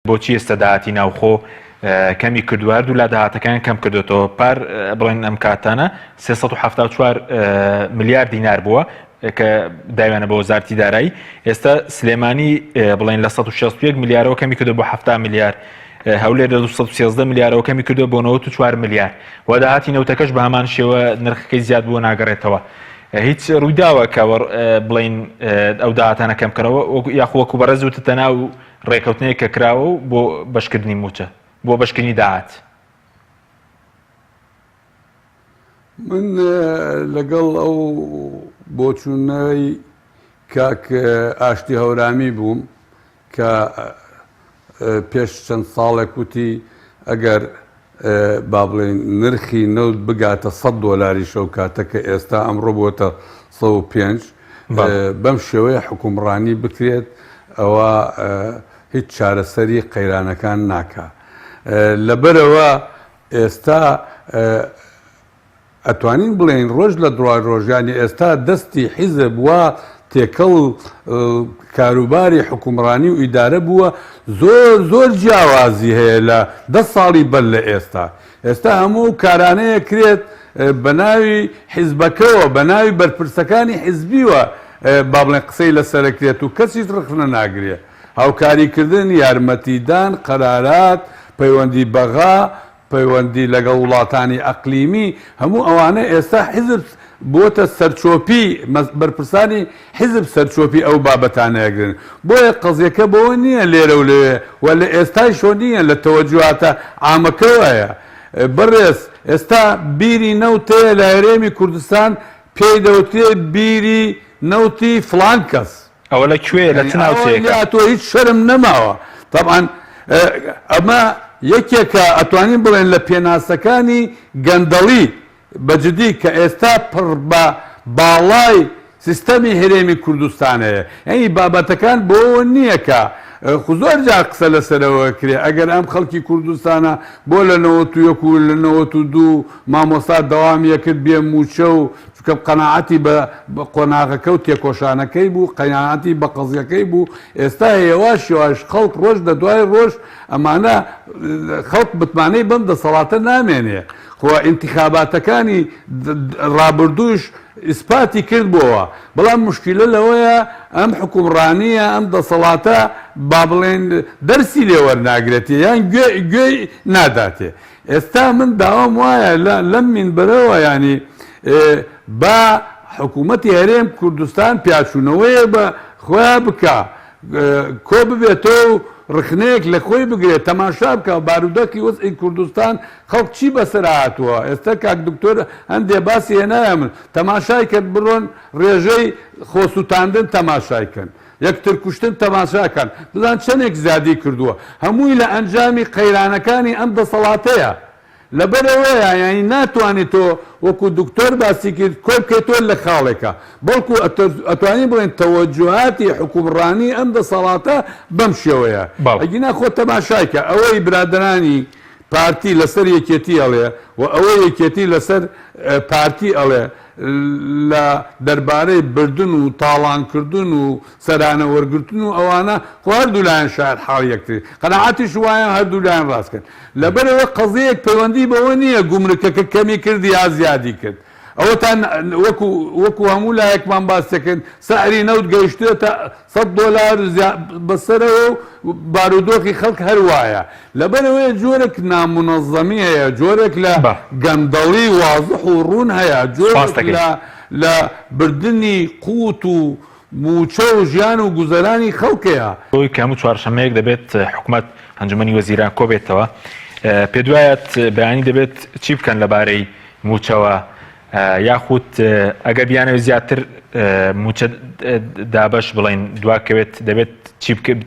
بۆچی ئێستا داهاتی ناوخۆ کەمی کردووە هەردوو لا داهاتەکان کەم کردوێتەوە پار بڵێن ئەم کاتانە 374 ملیار دینار بووە کە داوێنە بە وەزارەتی دارایی ئێستا سلێمانی بڵێن لە 161 ملیارەوە کەمی کردو بۆ 70 ملیار هەولێر لە 213 ملیارەوە کەمی کردو بۆ 94 ملیار و داهاتی نەوتەکەش بە هەمان شێوە نرخەکەی زیاد بووە ناگەڕێتەوە هیچ ڕوویداوە کە بڵین ئەو داهاتانە کەمکەرەوە یاخۆ وەکو بەڕێز وتتە ناو ڕێکەوتنەیە کە کراوە و بۆ بەشکردنی موچە بۆ بەشکردنی داهات من لەگەڵ ئەو بۆچوونەوەی کاک ئاشتی هەورامی بووم کە پێش چەند ساڵێک وتی ئەگەر با بڵێن نرخی نەوت بگاتە $100 شەو کاتە کە ئێستا ئەمڕۆ بۆتە 105 بەم شێوەیە حکومڕانی بکرێت ئەوە هیچ چارەسەری قەیرانەکان ناکا لەبەرەوە ئێستا ئەتوانین بڵێن ڕۆژ لە دوای ڕۆژانی ئێستا دەستی حیزب وە تێکەڵ کاروباری حکومڕانی و ئیدارە بووە زۆر جیاوازی هەیە لە 10 ساڵی بەر لە ئێستا هەموو کارانەیە کرێت بە ناوی حیزبەکەوە بە ناوی بەرپرسەکانی حیزبیوە با بڵێن قسەی لەسەرەکرێت و کەسیش ڕخنە ناگرێت هاوکاریکردن یارمەتیدان قەرارات پەیوەندی بەغا پەیوەندی لەگەڵ وڵاتانی ئەقلیمی هەموو ئەوانە ئێستا حیزب بۆتە سەرچۆپی بەرپرسانی حیزب سەرچۆپی ئەو بابەتانەیەگرن بۆیە قەزیەکە بەوە نییە لێرە و لێوێ و لە ئێستای شۆ نییە لە تەوەجوهاتە عامەکەوەیە بەڕێز ئێستا بیری نەوتەیە لە هەرێمی کوردستان پێی دەوتێ بیری نەوتی فڵان کەس ئەوە لەکوێ لە چ ناوچەیەکە تۆ هیچ شەرم نەماوە طبعاً ئەمە یەکێکە ئەتوانین بڵێن لە پێناسەکانی گەندەڵی بەجددی کە ئێستا پڕ بە باڵای سیستەمی هەرێمی کوردستانەیە یعنی بابەتەکان بۆەوە نییە کە زۆر جار قسە لەسەرەوە کرێ ئەگەر ئەم خەڵکی کوردستانە بۆ لە 91 و لە 92 مامۆستا دەوامیە کرد بێ موچە و چکە قەناعەتی بە قۆناغەکە و تێکۆشانەکەی بوو قەناعەتی بە قەزیەکەی بوو ئێستا هێواش شێواش خەڵک ڕۆژ لە دوای ڕۆژ ئەمانە خەڵک بتمانەی بەم دەسەڵاتە نامێنێ خۆ ئینتیخاباتەکانی ڕابردووش ئیسپاتی کرد بۆەوە بەڵام مشکلە لەوەیە ئەم حکومڕانیە ئەم دەسەڵاتە با بڵێن دەرسی لێوەرناگرێتی یان گوێی ناداتێ ئێستا من داوام وایە لەم منبەرەوە ینی با حکوومەتی هەرێم کوردستان پیاچوونەوەیە بە خۆیان بکە کۆ ببێتەوە ڕخنەیەک لە خۆی بگرێت تەماشا بکە بارودۆکی وەزعی کوردستان خەڵک چی بەسەر هاتووە ئێستا کاک دکتۆر هەندێ باسی هێنایە من تەماشای کرد بڕۆن ڕێژەی خۆسووتاندن تەماشایکەن یەکتر کوشتن تەماشاکەن بزان چەندێک زیادی کردووە هەمووی لە ئەنجامی قەیرانەکانی ئەم دەسەڵاتەیە لەبەرەوەیە یانی ناتوانێت تۆ وەکو دکتۆر باسی کرد کۆ بکەیتۆ لە خاڵێکە بەڵکو ئەتوانین بڵێن تەوەجوهاتی حکومڕانی ئەم دەسەڵاتە بەم شێوەیە ئەگینا خۆ تەماشایکە ئەوەی برادرانی پارتی لەسەر یەکێتی ئەڵێ و ئەوەی یەکێتی لەسەر پارتی ئەڵێ لە دەربارەی بردن و تاڵانکردن و سەرانە وەرگرتن و ئەوانە خۆ هەردوو لایەن شاید حاڵ یەکتری قەناعەتیش وایە هەردوو لایەن ڕاستکەن لەبەرەوە قەزەیەک پەیوەندی بەوە نییە گومرکەکە کەمی کردی یا زیادی کرد ئەوەتان وەکو هەموو لایەکمان باسەکەن سعری نەوت گەیشتێتە $100 بەسەرەوە و بارودۆخی خەڵک هەروایە لەبەرەوەی جۆرێک نامونەظەمی هەیە جۆرێک لە گەندەڵی وازح و ڕوون هەیە جۆرێک لە بردننی قوت و موچە و ژیان و گوزەرانی خەڵکەیە بۆی کە هەموو چوارشەمەیەک دەبێت حکوومەت ئەنجومەنی وەزیران کۆبێتەوە پێ دوایەت بەیانی دەبێت چی بکەن لەبارەی موچەوە یاخود ئەگەر بیانەوە زیاتر موچە دابەش بڵین دواکەوێت دەبێت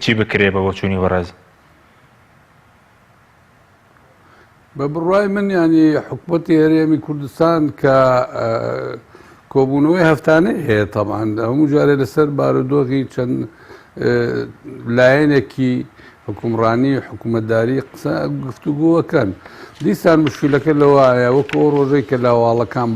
چی بکرێ بە بۆچوونی وەڕاز بە بڕوای من ینی حکوومەتی هەرێمی کوردستان کە کۆبوونەوەی هەفتانەی هەیە تەمان هەموو جارێ لەسەر بارودۆخی چەند لایەنێکی حکومڕانی حکوومەتداری قسە گفتوگۆوەکەن دیسان مشکلەکە لەوایە وەکو ڕۆژەی کە لاواڵەکان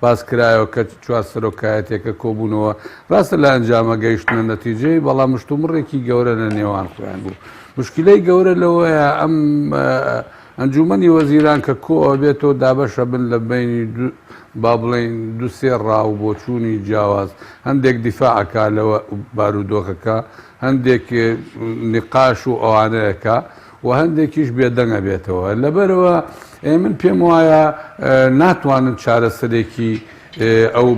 باسکرایەوە کە چوار سەرۆکایەتێکە کۆبوونەوە ڕاستە لە ئەنجامە گەیشتنە نەتیجەی بەڵام مشتومڕێکی گەورە لە نێوان خۆیان بوو مشکلەی گەورە لەوەیە ئەم ئەنجومەنی وەزیران کە کۆ بێتەوە دابەشە بن لە بینی با بڵێن دووسێ ڕاو بۆچوونی جیاواز هەندێک دیفاعەکە لەوە بارودۆخەکە هەندێک نقاش و ئەوانەیەکە و هەندێکیش بێدەنگە بێتەوە لەبەرەوە من پێم وایە ناتوانن چارەسەرێکی ئەو